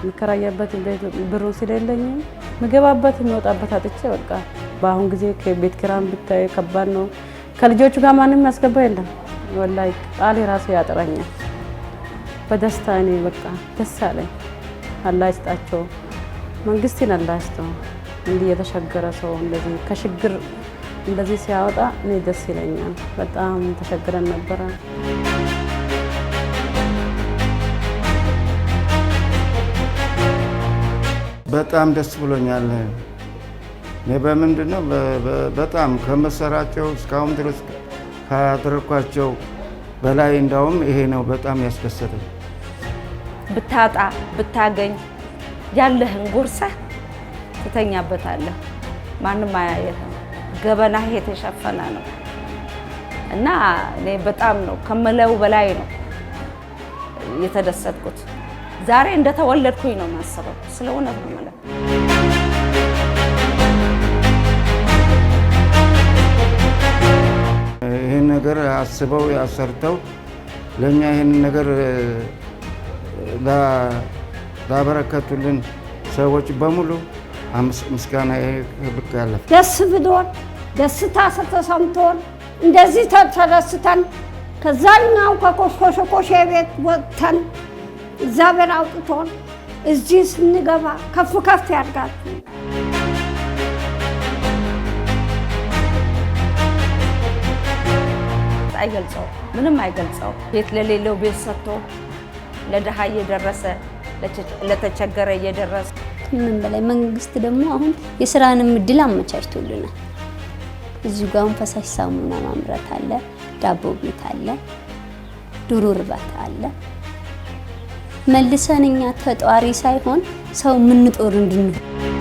ምከራያበት ብሩ ስለሌለኝ ምገባበት የሚወጣበት አጥቼ በቃ በአሁን ጊዜ ከቤት ኪራይ ብታይ ከባድ ነው። ከልጆቹ ጋር ማንንም ያስገባ የለም። ወላሂ ቃሌ ራሱ ያጠራኛል። በደስታ እኔ በቃ ደስ አለኝ። አላህ ይስጣቸው፣ መንግስትን አላህ ይስጠው። እንዲህ የተሸገረ ሰው እንደዚህ ከችግር እንደዚህ ሲያወጣ እኔ ደስ ይለኛል። በጣም ተሸግረን ነበረ። በጣም ደስ ብሎኛል። እኔ በምንድነው በጣም ከመሰራቸው እስካሁን ድረስ ካደረኳቸው በላይ እንዳውም ይሄ ነው በጣም ያስደሰተኝ። ብታጣ ብታገኝ ያለህን ጉርሰህ ትተኛበታለህ። ማንም አያየህም። ገበናህ የተሸፈነ ነው እና እኔ በጣም ነው ከመለው በላይ ነው የተደሰትኩት። ዛሬ እንደተወለድኩኝ ነው ማሰበው። ስለሆነ ነው ማለት ይሄን ነገር አስበው ያሰርተው ለኛ ይሄን ነገር ላበረከቱልን ሰዎች በሙሉ ምስጋና ይብቅ ያለ ደስ ብሎን ደስታ ተሰምቶን እንደዚህ ተደስተን ከዛኛው ከኮሽኮሽ ቤት ወጥተን እግዚአብሔር አውጥቶን እዚህ ስንገባ ከፍ ከፍ ያድርጋል። አይገልጸው ምንም አይገልጸው። ቤት ለሌለው ቤት ሰጥቶ ለድሃ እየደረሰ ለተቸገረ እየደረሰ ምን በላይ መንግስት ደግሞ አሁን የስራንም እድል አመቻችቶልናል። እዚህ ጋር ፈሳሽ ሳሙና ማምረት አለ፣ ዳቦ ቤት አለ፣ ዶሮ እርባታ አለ። መልሰን እኛ ተጧሪ ሳይሆን ሰው ምን ጦር እንድንሆን